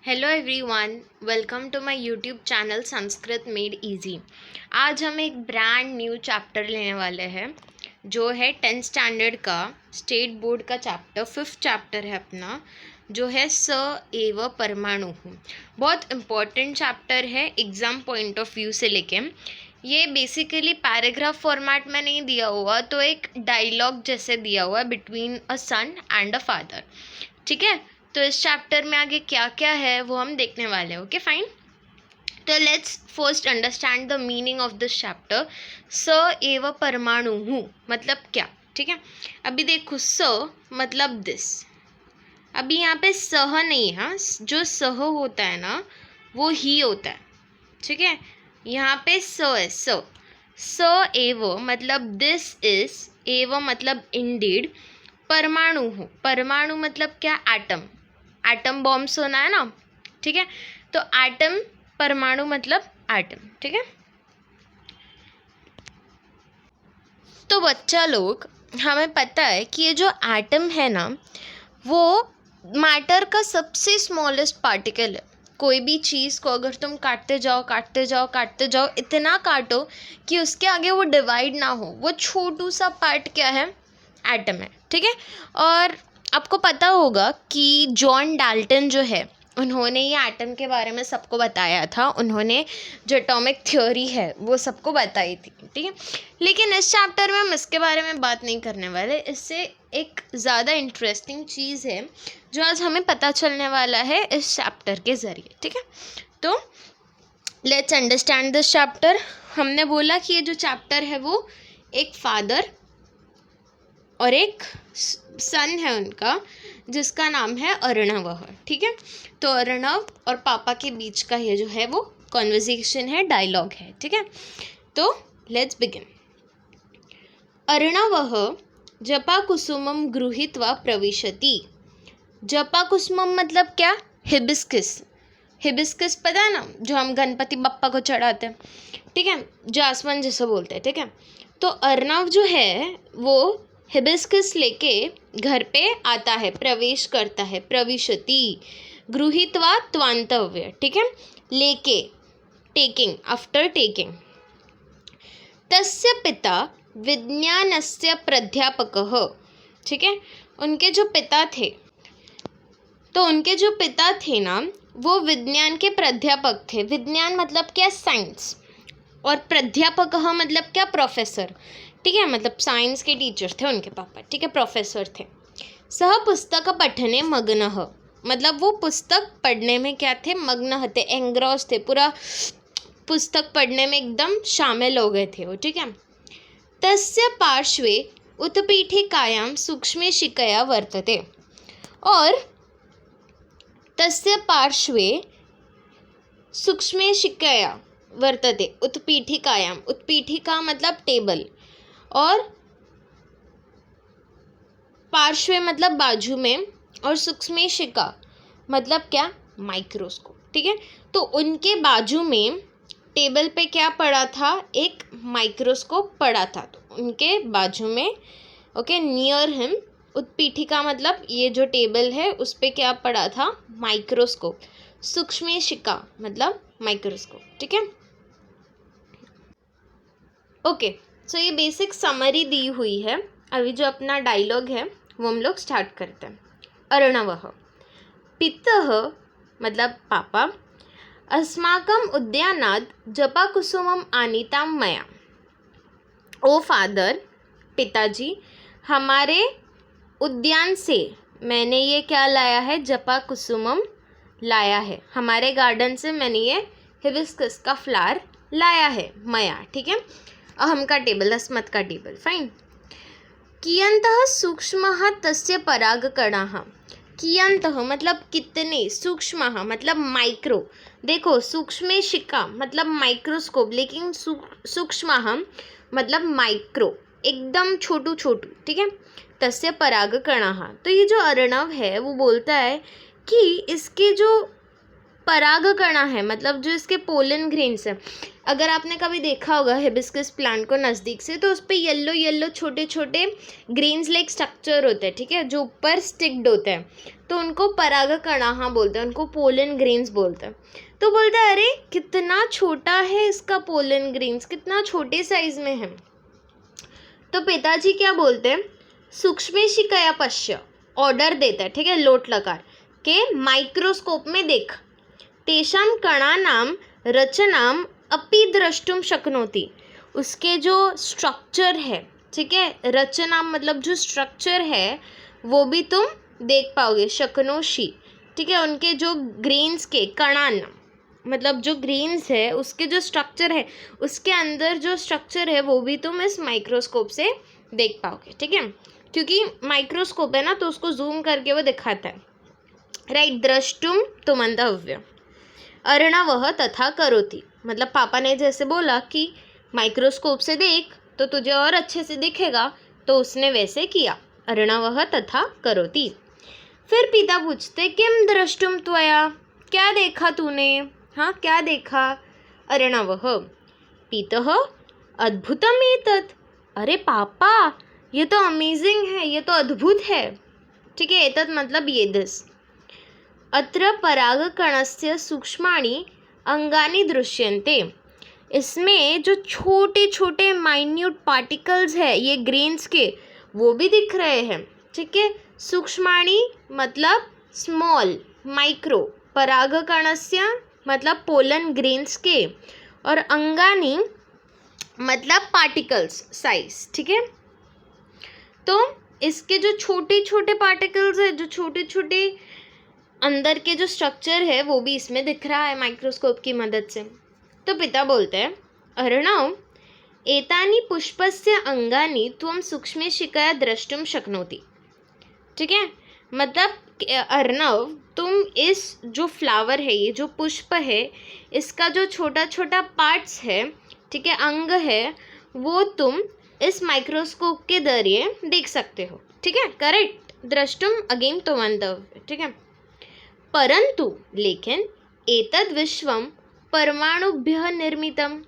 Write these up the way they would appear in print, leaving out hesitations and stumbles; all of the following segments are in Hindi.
Hello everyone, welcome to my YouTube channel Sanskrit made easy. आज हम एक ब्रांड न्यू चैप्टर लेने वाले हैं जो है 10th स्टैंडर्ड का स्टेट बोर्ड का चैप्टर। 5th चैप्टर है अपना, जो है स एव परमाणु। बहुत इम्पॉर्टेंट चैप्टर है एग्ज़ाम पॉइंट ऑफ व्यू से लेके। ये बेसिकली पैराग्राफ फॉर्मेट में नहीं दिया हुआ, तो एक डायलॉग जैसे दिया हुआ है between a son and a father. ठीक है, तो इस चैप्टर में आगे क्या क्या है वो हम देखने वाले हैं। ओके फाइन, तो let's first understand the meaning of this chapter. स एव परमाणु मतलब क्या। ठीक है, अभी देखो स मतलब दिस। अभी यहाँ पे सह नहीं है, हाँ, जो सह होता है ना वो ही होता है। ठीक है, यहाँ पे स है, स एव मतलब दिस इज, एव मतलब इंडीड, परमाणु हो। परमाणु मतलब क्या, एटम। एटम बॉम्ब सुना है ना, ठीक है, तो एटम परमाणु मतलब एटम। ठीक है, तो बच्चा लोग, हमें पता है कि ये जो एटम है ना वो मैटर का सबसे स्मॉलेस्ट पार्टिकल है। कोई भी चीज़ को अगर तुम काटते जाओ काटते जाओ काटते जाओ, इतना काटो कि उसके आगे वो डिवाइड ना हो, वो छोटू सा पार्ट क्या है, एटम है। ठीक है, और आपको पता होगा कि जॉन डाल्टन जो है उन्होंने ये एटम के बारे में सबको बताया था। उन्होंने जो एटॉमिक थ्योरी है वो सबको बताई थी। ठीक है, लेकिन इस चैप्टर में हम इसके बारे में बात नहीं करने वाले। इससे एक ज़्यादा इंटरेस्टिंग चीज़ है जो आज हमें पता चलने वाला है इस चैप्टर के ज़रिए। ठीक है, तो लेट्स अंडरस्टैंड दिस चैप्टर। हमने बोला कि ये जो चैप्टर है वो एक फादर और एक सन है उनका, जिसका नाम है अर्णव। ठीक है, तो अर्णव और पापा के बीच का ये जो है वो कॉन्वर्सेशन है, डायलॉग है। ठीक है, तो लेट्स बिगिन। अर्णवः जपाकुसुमं गृहीत्वा प्रविशति। जपाकुसुमम मतलब क्या, हिबिस्कस। हिबिस्कस पता है ना, जो हम गणपति बप्पा को चढ़ाते हैं। ठीक है, जासवन जैसे बोलते हैं। ठीक है, तो अर्णव जो है वो हिबिस्कस लेके घर पे आता है, प्रवेश करता है। प्रविशति, गृहीत्वा त्वान्तव्य। ठीक है, लेके, टेकिंग, आफ्टर टेकिंग। तस्य पिता विज्ञानस्य प्राध्यापकः। ठीक है, उनके जो पिता थे, तो उनके जो पिता थे ना वो विज्ञान के प्राध्यापक थे। विज्ञान मतलब क्या, साइंस, और प्राध्यापक मतलब क्या, प्रोफेसर। ठीक है, मतलब साइंस के टीचर थे उनके पापा। ठीक है, प्रोफेसर थे। सह पुस्तक पठने मग्नः मतलब वो पुस्तक पढ़ने में क्या थे, मग्न थे, एंग्रॉस थे, पूरा पुस्तक पढ़ने में एकदम शामिल हो गए थे वो। ठीक है, तस्य पार्श्वे उत्पीठिकायां सूक्ष्मेशिकया वर्तते। और तस्य पार्श्वे सूक्ष्मेशिकया वर्तते, उत्पीठिकायां। उत्पीठिका मतलब टेबल, और पार्श्वे मतलब बाजू में, और सूक्ष्मेशिका मतलब क्या, माइक्रोस्कोप। ठीक है, तो उनके बाजू में टेबल पे क्या पड़ा था, एक माइक्रोस्कोप पड़ा था। तो उनके बाजू में, ओके, नियर हिम, उत्पीठिका मतलब ये जो टेबल है उस पे क्या पड़ा था, माइक्रोस्कोप। सूक्ष्मेशिका मतलब माइक्रोस्कोप। ठीक है, ओके, सो ये बेसिक समरी दी हुई है। अभी जो अपना डायलॉग है वो हम लोग स्टार्ट करते हैं। अर्णवः पितः मतलब पापा, अस्माकम् उद्यानात् जपाकुसुमम् आनीतां मया। ओ फादर, पिताजी, हमारे उद्यान से मैंने ये क्या लाया है, जपाकुसुमम लाया है। हमारे गार्डन से मैंने ये हिबिस्कस का फ्लावर लाया है। मया, ठीक है, अहम का टेबल, अस्मत् का टेबल, फाइन। कियन्तः सूक्ष्मः तस्य परागकणाः। कियन्तः मतलब कितने, सूक्ष्मः मतलब माइक्रो। देखो, सूक्ष्मेशिका मतलब माइक्रोस्कोप, लेकिन सूक्ष्मः मतलब माइक्रो, एकदम छोटू छोटू। ठीक है, तस्य परागकणाः, तो ये जो अर्णव है वो बोलता है कि इसके जो परागकणा है, मतलब जो इसके पोलन ग्रेन्स है, अगर आपने कभी देखा होगा हिबिस्कस प्लांट को नज़दीक से, तो उस पर येलो येलो छोटे छोटे ग्रेन्स लाइक स्ट्रक्चर होते हैं, ठीक है, जो ऊपर स्टिक्ड होते हैं, तो उनको परागकणा हाँ बोलते हैं, उनको पोलन ग्रेन्स बोलते हैं। तो बोलता है अरे कितना छोटा है इसका पोलन ग्रेन्स, कितना छोटे साइज में है। तो पिताजी क्या बोलते हैं, सूक्ष्मेशिकया पश्य, ऑर्डर देता है, ठीक है, लोट लकार के माइक्रोस्कोप में देख, तेषां कणानां रचनाम अपि द्रष्टुम शक्नोति, उसके जो स्ट्रक्चर है, ठीक है, रचना मतलब जो स्ट्रक्चर है वो भी तुम देख पाओगे, शक्नोषि, ठीक है, उनके जो ग्रेन्स के कणान मतलब जो ग्रेन्स है उसके जो स्ट्रक्चर है, उसके अंदर जो स्ट्रक्चर है वो भी तुम इस माइक्रोस्कोप से देख पाओगे, ठीक है, क्योंकि माइक्रोस्कोप है ना तो उसको जूम करके वो दिखाता है, राइट। द्रष्टुम तुमंतव्य अर्णवः तथा करोति, मतलब पापा ने जैसे बोला कि माइक्रोस्कोप से देख तो तुझे और अच्छे से दिखेगा, तो उसने वैसे किया, अर्णवः तथा करोति। फिर पिता पूछते किम द्रष्टुम त्वया, क्या देखा तूने, हाँ क्या देखा। अर्णवः पितः अद्भुतम एतत्, अरे पापा ये तो अमेजिंग है, ये तो अद्भुत है, ठीक है, एतत् मतलब ये दिस। अत्र परागकणस्य सूक्ष्माणि अंगानि दृश्यन्ते, इसमें जो छोटे छोटे माइन्यूट पार्टिकल्स है ये ग्रेन्स के वो भी दिख रहे हैं, ठीक है। सूक्ष्माणि मतलब स्मॉल, माइक्रो, परागकणस्य मतलब पोलन ग्रेन्स के, और अंगानि मतलब पार्टिकल्स साइज, ठीक है। तो इसके जो छोटे छोटे पार्टिकल्स है, जो छोटे छोटे अंदर के जो स्ट्रक्चर है वो भी इसमें दिख रहा है माइक्रोस्कोप की मदद से। तो पिता बोलते हैं अर्णव एतानि पुष्पस्य अंगानि त्वं सूक्ष्मेशिकया द्रष्टुम शक्नोति, ठीक है, मतलब अर्णव तुम इस जो फ्लावर है, ये जो पुष्प है, इसका जो छोटा छोटा पार्ट्स है, ठीक है, अंग है, वो तुम इस माइक्रोस्कोप के जरिए देख सकते हो, ठीक है, करेक्ट। द्रष्टुम अगेन तुमंतव्य, ठीक है। परंतु लेकिन एतद् विश्वम परमाणुभ्यः निर्मितम,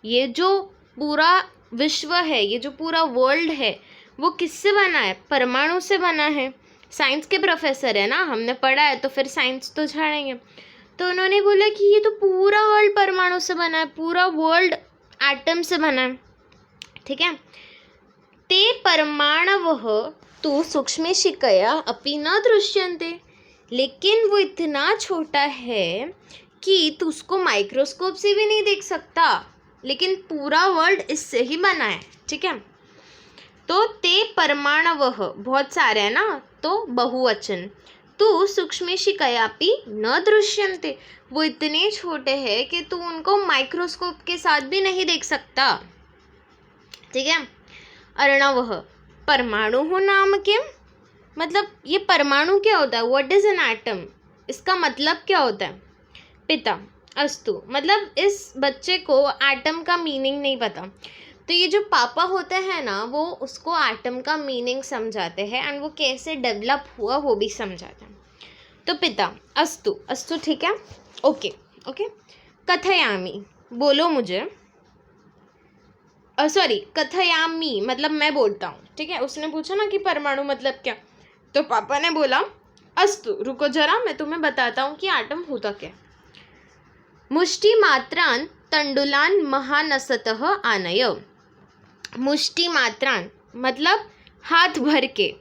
ये जो पूरा विश्व है, ये जो पूरा वर्ल्ड है वो किससे बना है, परमाणु से बना है। साइंस के प्रोफेसर है ना, हमने पढ़ा है, तो फिर साइंस तो झाड़ेंगे। तो उन्होंने बोला कि ये तो पूरा वर्ल्ड परमाणु से बना है, पूरा वर्ल्ड एटम से बना है, ठीक है। ते परमाणवः तु सूक्ष्मेशिकया अपि न दृश्यन्ते, लेकिन वो इतना छोटा है कि तू उसको माइक्रोस्कोप से भी नहीं देख सकता, लेकिन पूरा वर्ल्ड इससे ही बना है, ठीक है। तो ते परमाणवः बहुत सारे हैं ना, तो बहुवचन, तू सूक्ष्मेशिकयापि न दृश्यन्ते, वो इतने छोटे हैं कि तू उनको माइक्रोस्कोप के साथ भी नहीं देख सकता, ठीक है। अर्णवः परमाणु नाम किम, मतलब ये परमाणु क्या होता है, व्हाट इज एन एटम, इसका मतलब क्या होता है। पिता अस्तु, मतलब इस बच्चे को एटम का मीनिंग नहीं पता, तो ये जो पापा होते हैं ना वो उसको एटम का मीनिंग समझाते हैं एंड वो कैसे डेवलप हुआ वो भी समझाते हैं। तो पिता अस्तु, अस्तु ठीक है, ओके ओके। कथयामि बोलो मुझे, सॉरी कथयामी मतलब मैं बोलता हूँ, ठीक है। उसने पूछा ना कि परमाणु मतलब क्या, तो पापा ने बोला अस्तु रुको जरा मैं तुम्हें बताता हूँ कि एटम होता क्या। मुष्टि मात्रान तंडुलान महानसतः आनय, मुष्टि मात्रान मतलब हाथ भर के,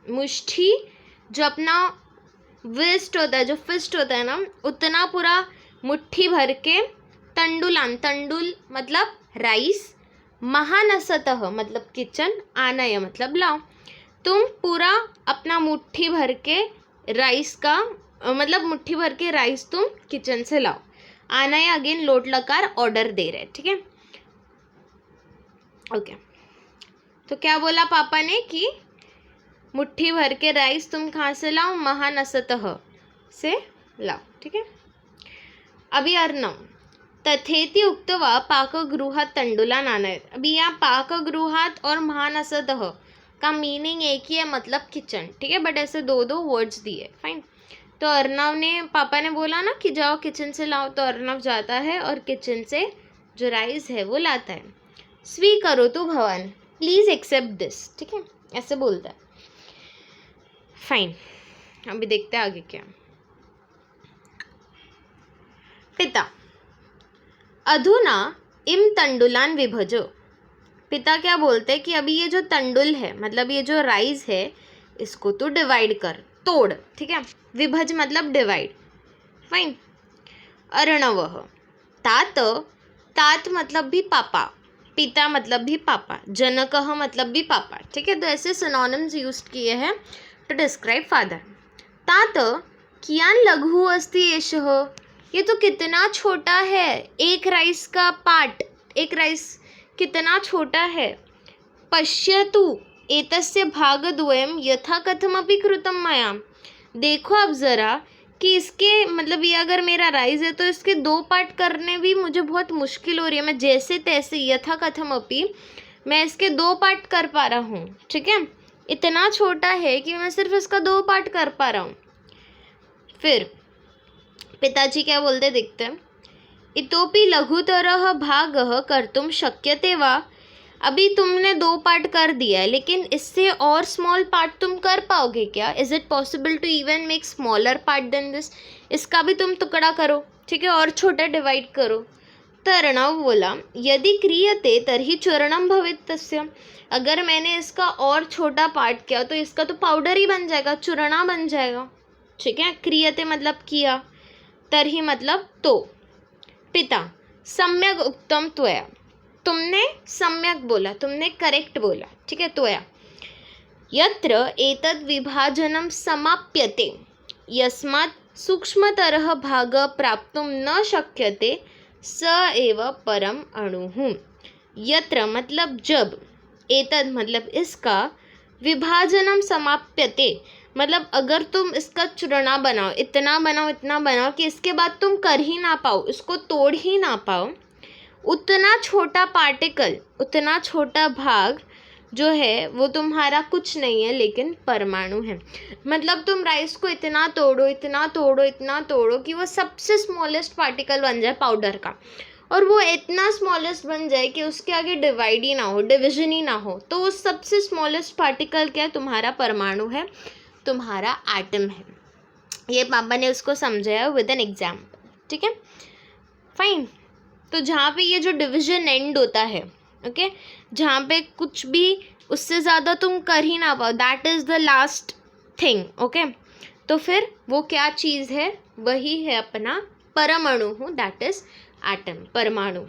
मुष्टि जो अपना विस्ट होता है, जो फिस्ट होता है ना, उतना पूरा मुट्ठी भर के, तंडुलान तंडुल मतलब राइस, महानसतः मतलब किचन, आनय मतलब लाओ, तुम पूरा अपना मुट्ठी भर के राइस का मतलब मुट्ठी भर के राइस तुम किचन से लाओ। आनय अगेन लोट लकार ऑर्डर दे रहे, ठीक है ओके। तो क्या बोला पापा ने कि मुट्ठी भर के राइस तुम कहाँ से लाओ, महानसतः से लाओ, ठीक है। अभी अर्णव तथेति उक्त्वा पाकगृहात् तंडुलान् आनयत्। अभी यहाँ पाकगृहात् और महानसतः का मीनिंग एक ही है, मतलब किचन, ठीक है, बट ऐसे दो दो वर्ड्स दिए, फाइन। तो अर्णव ने, पापा ने बोला ना कि जाओ किचन से लाओ, तो अर्णव जाता है और किचन से जो राइस है वो लाता है। स्वीकरोतु भवान, प्लीज एक्सेप्ट दिस, ठीक है, ऐसे बोलता है। फाइन, अभी देखते हैं आगे क्या। पिता, अधुना इम तंडुलान विभजो। पिता क्या बोलते हैं कि अभी ये जो तंडुल है, मतलब ये जो राइस है, इसको तो डिवाइड कर, तोड़, ठीक है। विभज मतलब डिवाइड, फाइन। अर्णवः, तात, तात मतलब भी पापा, पिता मतलब भी पापा, जनकः मतलब भी पापा, ठीक है। तो ऐसे सिनोनिम्स यूज किए हैं टू डिस्क्राइब फादर। तात, कियान लघु अस्ति एषः, ये तो कितना छोटा है, एक राइस का पार्ट, एक राइस कितना छोटा है। पश्यतु एतस्य भागद्वयं यथा कथमपि कृतं मया, देखो अब ज़रा कि इसके मतलब ये अगर मेरा राइस है तो इसके दो पार्ट करने भी मुझे बहुत मुश्किल हो रही है। मैं जैसे तैसे यथा कथमपि मैं इसके दो पार्ट कर पा रहा हूँ, ठीक है। इतना छोटा है कि मैं सिर्फ इसका दो पार्ट कर पा रहा हूँ। फिर पिताजी क्या बोलते देखते हैं। इतोपि लघुतरः भागः कर्तुं शक्यते वा, अभी तुमने दो पार्ट कर दिया है, लेकिन इससे और स्मॉल पार्ट तुम कर पाओगे क्या? Is it possible to even make smaller part than this, इसका भी तुम टुकड़ा करो, ठीक है, और छोटा डिवाइड करो। तो अर्णव बोला, यदि क्रियते तर्हि चूर्णं भवेत् तस्य, अगर मैंने इसका और छोटा पार्ट किया तो इसका तो पाउडर ही बन जाएगा, चूर्णा बन जाएगा, ठीक है। क्रियते मतलब किया, तर्हि मतलब तो। पिता, सम्यक उक्तम त्वया, तुमने सम्यक बोला, तुमने करेक्ट बोला, ठीक है, त्वया। यत्र एतद् विभाजनं समाप्यते यस्मात् सूक्ष्मतरः भागः प्राप्तुं न शक्यते स एव परम अणुः। यत्र मतलब जब, एतद् मतलब इसका, विभाजनम समाप्यते मतलब अगर तुम इसका चूर्णा बनाओ, इतना बनाओ, इतना बनाओ कि इसके बाद तुम कर ही ना पाओ, इसको तोड़ ही ना पाओ, उतना छोटा पार्टिकल, उतना छोटा भाग जो है वो तुम्हारा कुछ नहीं है लेकिन परमाणु है। मतलब तुम राइस को इतना तोड़ो, इतना तोड़ो, इतना तोड़ो कि वो सबसे स्मॉलेस्ट पार्टिकल बन जाए पाउडर का, और वो इतना स्मॉलेस्ट बन जाए कि उसके आगे डिवाइड ही ना हो, डिविजन ही ना हो। तो उस सबसे स्मॉलेस्ट पार्टिकल क्या है? तुम्हारा परमाणु है, तुम्हारा एटम है। ये पापा ने उसको समझाया विद एन एग्जाम्पल, ठीक है, फाइन। तो जहाँ पे ये जो डिवीजन एंड होता है, ओके, जहाँ पे कुछ भी उससे ज़्यादा तुम कर ही ना पाओ, that is the last thing, okay. तो फिर वो क्या चीज़ है? वही है अपना परमाणु हूँ, दैट इज़ एटम, परमाणु,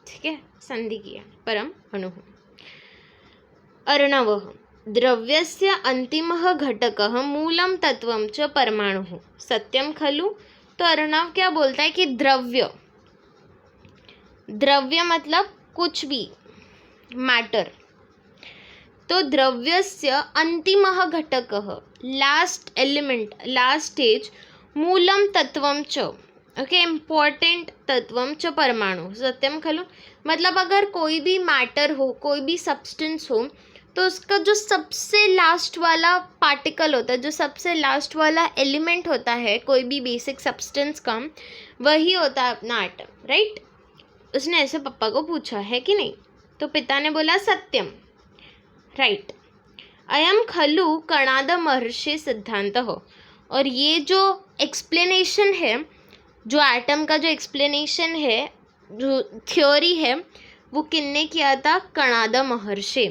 ठीक है, संधि किया, परम अणु। अर्णवः, द्रव्यस्य अंतिमः घटकः मूलं तत्वं च परमाणुः सत्यं खलु। तो अर्णव क्या बोलता है कि द्रव्य, द्रव्य मतलब कुछ भी, मैटर। तो द्रव्यस्य अंतिमः घटकः, लास्ट एलिमेंट, लास्ट स्टेज, मूलं तत्वं च, ओके, इम्पॉर्टेंट तत्वं च परमाणु सत्यम खलु। मतलब अगर कोई भी मैटर हो, कोई भी सब्सटेंस हो, तो उसका जो सबसे लास्ट वाला पार्टिकल होता है, जो सबसे लास्ट वाला एलिमेंट होता है कोई भी बेसिक सब्सटेंस का, वही होता है अपना एटम, राइट। उसने ऐसे पापा को पूछा है कि नहीं, तो पिता ने बोला सत्यम, राइट। अयम खलु कणाद महर्षि सिद्धांत हो, और ये जो एक्सप्लेनेशन है, जो एटम का जो एक्सप्लेनेशन है, जो थ्योरी है, वो किसने किया था? कणाद महर्षि।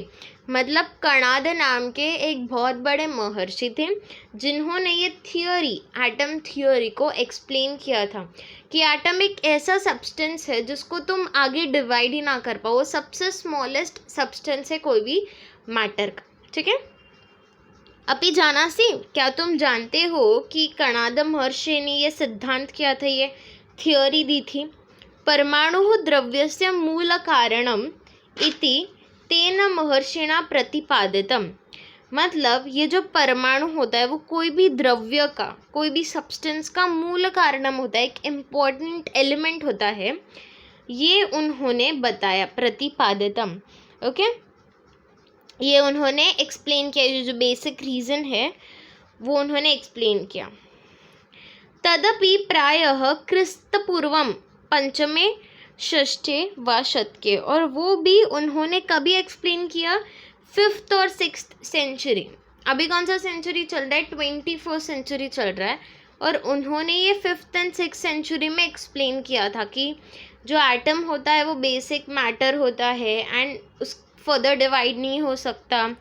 मतलब कणाद नाम के एक बहुत बड़े महर्षि थे जिन्होंने ये थियोरी, एटम थियोरी को एक्सप्लेन किया था कि एटम एक ऐसा सब्सटेंस है जिसको तुम आगे डिवाइड ही ना कर पाओ, वो सबसे स्मॉलेस्ट सब्सटेंस है कोई भी मैटर का, ठीक है। अभी जाना सी, क्या तुम जानते हो कि कणाद महर्षि ने ये सिद्धांत किया था, ये थियोरी दी थी, परमाणु द्रव्यस्य मूल कारणम इति तेन महर्षिणा प्रतिपादितम। मतलब ये जो परमाणु होता है वो कोई भी द्रव्य का, कोई भी सब्सटेंस का मूल कारणम होता है, एक इम्पॉर्टेंट एलिमेंट होता है, ये उन्होंने बताया, प्रतिपादितम, ओके, ये उन्होंने एक्सप्लेन किया, जो बेसिक रीज़न है वो उन्होंने एक्सप्लेन किया। तदपि प्रायः क्रिस्तपूर्वम पंचमे षष्ठे व शतके, और वो भी उन्होंने कभी एक्सप्लेन किया 5th और 6th सेंचुरी। अभी कौन सा सेंचुरी चल रहा है? 21st सेंचुरी चल रहा है, और उन्होंने ये 5th एंड 6th सेंचुरी में एक्सप्लेन किया था कि जो एटम होता है वो बेसिक मैटर होता है एंड उस फर्दर डिवाइड नहीं हो सकता।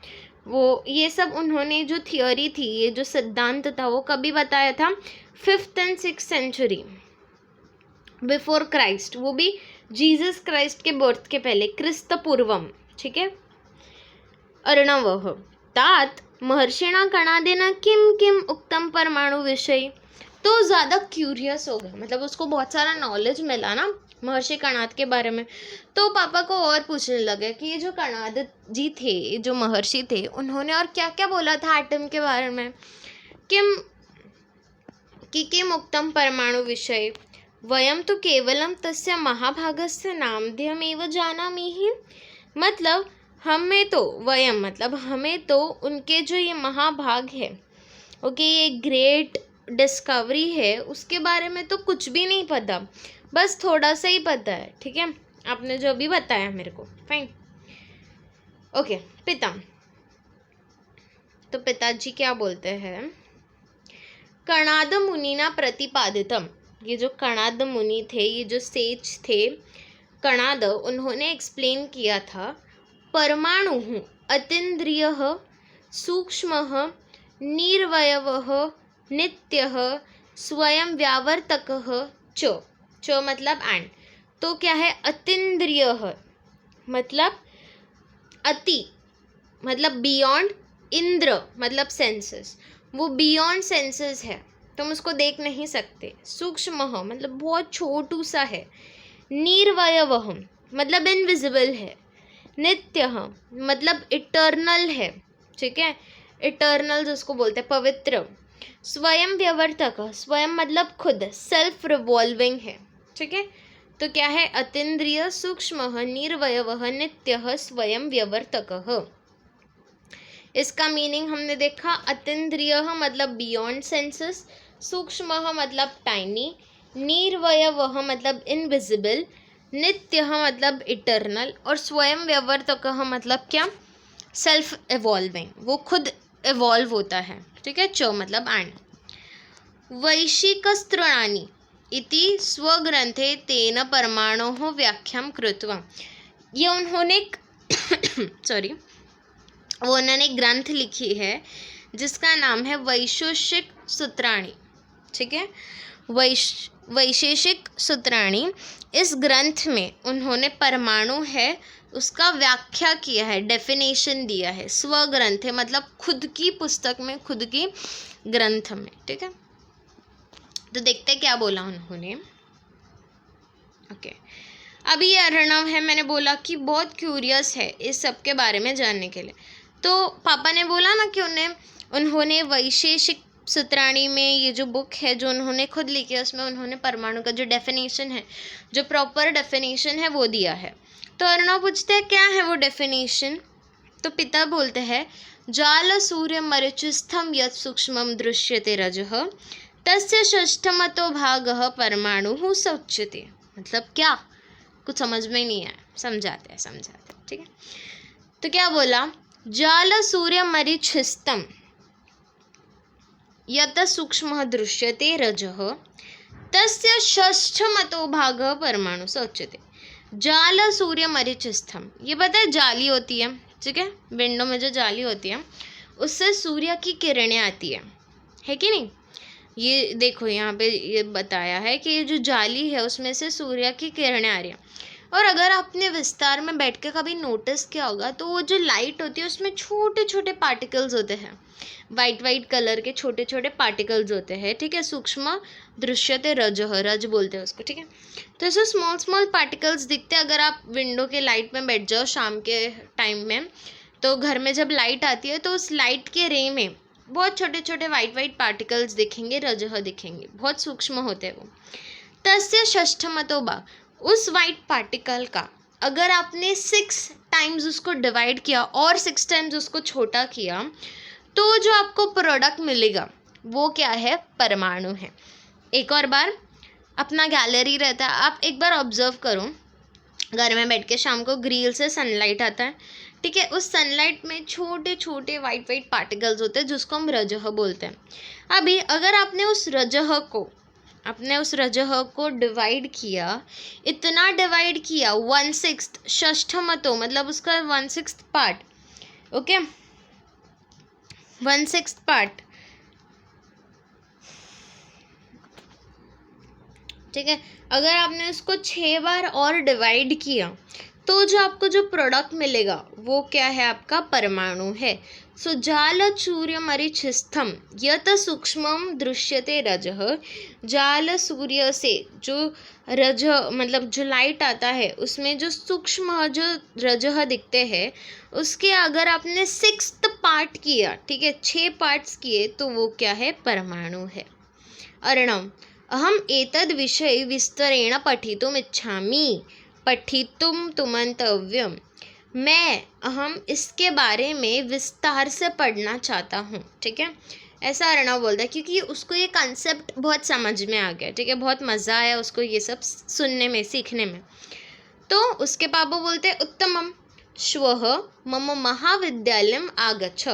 वो ये सब उन्होंने जो थियोरी थी, ये जो सिद्धांत था, वो कभी बताया था? 5th and 6th century before Christ, वो भी जीसस क्राइस्ट के बर्थ के पहले, क्रिस्त पूर्वम। ठीक है। अर्णवः तात महर्षिणा कणादेन किम किम उक्तम परमाणु विषय। तो ज़्यादा क्यूरियस हो गया, मतलब उसको बहुत सारा नॉलेज मिला ना महर्षि कणाद के बारे में, तो पापा को और पूछने लगे कि ये जो कणाद जी थे, जो महर्षि थे, उन्होंने और क्या क्या बोला था एटम के बारे में। किम उक्तम परमाणु विषय वयम तो केवलम तस्य महाभागस्य नामधेयमेव जानामि। मतलब हमें तो उनके जो ये महाभाग है, ओके, ये ग्रेट डिस्कवरी है, उसके बारे में तो कुछ भी नहीं पता, बस थोड़ा सा ही पता है। ठीक है, आपने जो भी बताया मेरे को, फाइन। ओके, पिता, तो पिताजी क्या बोलते हैं? कणाद मुनिना प्रतिपादितम, ये जो कणाद मुनि थे, ये जो सेज थे कणाद, उन्होंने एक्सप्लेन किया था परमाणु अतीन्द्रियः सूक्ष्मः निर्वयवः नित्यः स्वयं व्यावर्तकः च मतलब एंड। तो क्या है? अतीन्द्रियः मतलब अति, मतलब बियॉन्ड, इंद्र मतलब सेंसेस, वो बियॉन्ड सेंसेस है, तुम उसको देख नहीं सकते। सूक्ष्म मतलब बहुत छोटू सा है। निर्वयवः मतलब इनविजिबल है। नित्य मतलब इटर्नल है। ठीक है, इटर्नल जिसको बोलते हैं पवित्र। स्वयं व्यवर्तक, स्वयं मतलब खुद, सेल्फ रिवॉल्विंग है। ठीक है, तो क्या है? अतीन्द्रिय सूक्ष्म निर्वयवः नित्यः स्वयं व्यवर्तकः। इसका मीनिंग हमने देखा, अतीन्द्रिय मतलब बियॉन्ड सेंसेस, सूक्ष्म मतलब टाइनी, निर्वयवः मतलब इनविजिबल, नित्य मतलब इटर्नल, और स्वयं व्यवर्तक मतलब क्या? सेल्फ एवॉल्विंग, वो खुद एवॉल्व होता है। ठीक है, च मतलब एंड। वैशिकस्तृणानि इति स्वग्रंथे तेन परमाणोः व्याख्यां कृत्वा, ये उन्होंने उन्होंने ग्रंथ लिखी है जिसका नाम है वैशेषिक सूत्राणि। ठीक है, वैशेषिक सूत्राणि। इस ग्रंथ में उन्होंने परमाणु है उसका व्याख्या किया है, डेफिनेशन दिया है। स्वग्रंथ है मतलब खुद की पुस्तक में, खुद की ग्रंथ में। ठीक है, तो देखते हैं क्या बोला उन्होंने। ओके, अभी ये अर्णव है, मैंने बोला कि बहुत क्यूरियस है इस सब के बारे में जानने के लिए। तो पापा ने बोला ना कि उन्होंने वैशेषिक सूत्राणी में, ये जो बुक है जो उन्होंने खुद लिखी है, उसमें उन्होंने परमाणु का जो डेफिनेशन है, जो प्रॉपर डेफिनेशन है वो दिया है। तो अर्णव पूछते हैं क्या है वो डेफिनेशन। तो पिता बोलते हैं जाल सूर्य मरीचिस्थम यत् सूक्ष्मं दृश्यते रजः तस्य षष्ठमतो भागः परमाणुः स उच्यते। मतलब क्या? कुछ समझ में नहीं आया, समझाते हैं। ठीक है, तो क्या बोला? जाल सूर्य मरीचिस्थम यत् सूक्ष्मः दृश्यते रजः तस्य षष्ठमतो भागः परमाणु स उच्यते। जाल सूर्य मरीचिस्थम, ये पता है जाली होती है। ठीक है, विंडो में जो जाली होती है उससे सूर्य की किरणें आती है कि नहीं? ये देखो यहाँ पे ये बताया है कि ये जो जाली है उसमें से सूर्य की किरणें आ रही हैं। और अगर आपने विस्तार में बैठ के कभी नोटिस किया होगा तो वो जो लाइट होती है उसमें छोटे छोटे पार्टिकल्स होते हैं, वाइट कलर के छोटे छोटे पार्टिकल्स होते हैं। ठीक है, सूक्ष्म दृश्यते रजः, रज बोलते हैं उसको। ठीक है, तो ऐसे स्मॉल पार्टिकल्स दिखते हैं। अगर आप विंडो के लाइट में बैठ जाओ शाम के टाइम में, तो घर में जब लाइट आती है तो उस लाइट के रे में बहुत छोटे छोटे वाइट पार्टिकल्स दिखेंगे, रजः दिखेंगे, बहुत सूक्ष्म होते हैं वो। तस्य षष्ठमतो भाग, उस वाइट पार्टिकल का अगर आपने 6 टाइम्स उसको डिवाइड किया और 6 टाइम्स उसको छोटा किया तो जो आपको प्रोडक्ट मिलेगा वो क्या है? परमाणु है। एक और बार अपना गैलरी रहता है, आप एक बार ऑब्जर्व करो, घर में बैठ के शाम को ग्रिल से सनलाइट आता है, ठीक है, उस सनलाइट में छोटे छोटे वाइट वाइट पार्टिकल्स होते हैं जिसको हम रजह बोलते हैं। अभी अगर आपने उस रजह को डिवाइड किया, इतना डिवाइड किया 1/6 षष्ठमतो, मतलब उसका 1/6 पार्ट, ओके, 1/6 पार्ट, ठीक है। अगर आपने उसको 6 बार और डिवाइड किया तो जो आपको जो प्रोडक्ट मिलेगा वो क्या है, आपका परमाणु है। सो जाल सूर्य मरीचिस्थम यत सूक्ष्मम दृश्यते रजः, जाल सूर्य से जो रजः मतलब जो लाइट आता है उसमें जो सूक्ष्म जो रजः दिखते हैं, उसके अगर आपने 6th पार्ट किया, ठीक है, 6 पार्ट्स किए, तो वो क्या है, परमाणु है। अर्णव अहम एतद् विषय विस्तरेण पठितुम इच्छामि, पठितुम तुमंतव्यम, हम इसके बारे में विस्तार से पढ़ना चाहता हूँ, ठीक है, ऐसा अर्णव बोलता है, क्योंकि उसको ये कंसेप्ट बहुत समझ में आ गया, ठीक है, बहुत मज़ा आया उसको ये सब सुनने में, सीखने में। तो उसके पापा बोलते हैं उत्तमम श्वः मम महाविद्यालयम आगच्छ,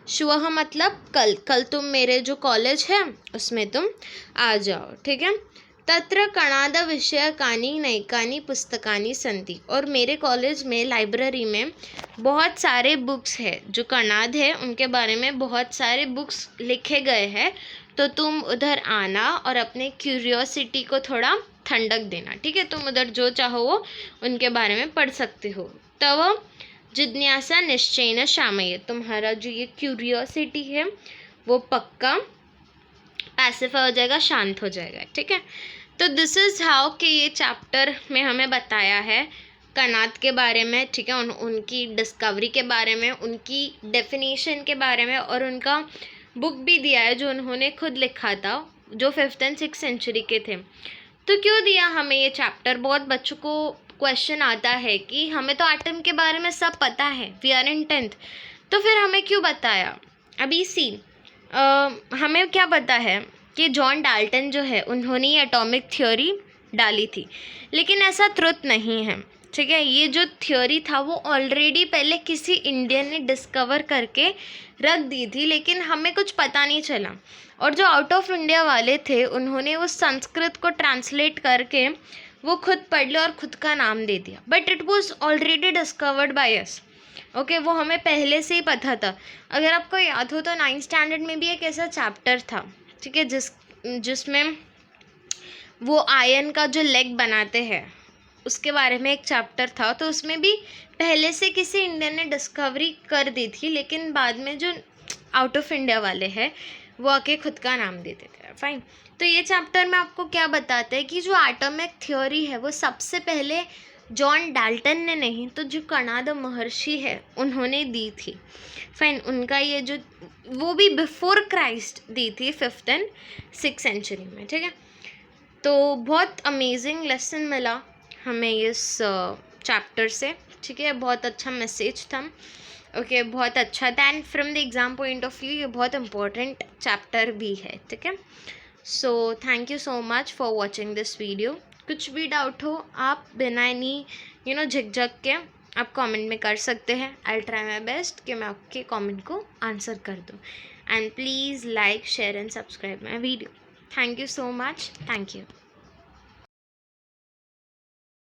श्वः मतलब कल तुम मेरे जो कॉलेज है उसमें तुम आ जाओ, ठीक है। तत्र कणाद विषयकानि नैकानि पुस्तकानि सन्ति, और मेरे कॉलेज में लाइब्रेरी में बहुत सारे बुक्स है, जो कणाद है उनके बारे में बहुत सारे बुक्स लिखे गए हैं, तो तुम उधर आना और अपने क्यूरियोसिटी को थोड़ा ठंडक देना, ठीक है, तुम उधर जो चाहो वो उनके बारे में पढ़ सकते हो। तब जिज्ञासा निश्चयेन शामये, तुम्हारा जो ये क्यूरियोसिटी है वो पक्का पैसिफाई हो जाएगा, शांत हो जाएगा, ठीक है। तो दिस इज़ हाउ कि ये चैप्टर में हमें बताया है कणाद के बारे में, ठीक है, उनकी डिस्कवरी के बारे में, उनकी डेफिनेशन के बारे में, और उनका बुक भी दिया है जो उन्होंने खुद लिखा था, जो 5th and 6th सेंचुरी के थे। तो क्यों दिया हमें ये चैप्टर, बहुत बच्चों को क्वेश्चन आता है कि हमें तो एटम के बारे में सब पता है, वी आर इन 10th, तो फिर हमें क्यों बताया। अभी हमें क्या पता है कि जॉन डाल्टन जो है उन्होंने ये एटॉमिक थ्योरी डाली थी, लेकिन ऐसा ट्रुथ नहीं है, ठीक है। ये जो थ्योरी था वो ऑलरेडी पहले किसी इंडियन ने डिस्कवर करके रख दी थी, लेकिन हमें कुछ पता नहीं चला, और जो आउट ऑफ इंडिया वाले थे उन्होंने उस संस्कृत को ट्रांसलेट करके वो खुद पढ़ लिया और खुद का नाम दे दिया, but it was already discovered by us, okay, वो हमें पहले से ही पता था। अगर आपको याद हो तो 9th स्टैंडर्ड में भी एक ऐसा चैप्टर था, ठीक है, जिसमें वो आयन का जो लेग बनाते हैं उसके बारे में एक चैप्टर था, तो उसमें भी पहले से किसी इंडियन ने डिस्कवरी कर दी थी, लेकिन बाद में जो आउट ऑफ इंडिया वाले हैं वो आके खुद का नाम दे देते हैं, फाइन। तो ये चैप्टर में आपको क्या बताते हैं कि जो एटॉमिक थ्योरी है वो सबसे पहले जॉन डाल्टन ने नहीं, तो जो कणाद महर्षि है उन्होंने दी थी, फाइन। उनका ये जो वो भी बिफोर क्राइस्ट दी थी 5th and 6th सेंचुरी में, ठीक है। तो बहुत अमेजिंग लेसन मिला हमें इस चैप्टर से, ठीक है, बहुत अच्छा मैसेज था, ओके, बहुत अच्छा था, and from the exam point of view ये बहुत इंपॉर्टेंट चैप्टर भी है, ठीक है। So thank you so much for watching this video. कुछ भी डाउट हो आप बिना एनी झिकझक के आप कमेंट में कर सकते हैं, आई ट्राई माई बेस्ट कि मैं आपके कमेंट को आंसर कर दूँ, and please like share and subscribe my video. Thank you so much, thank you.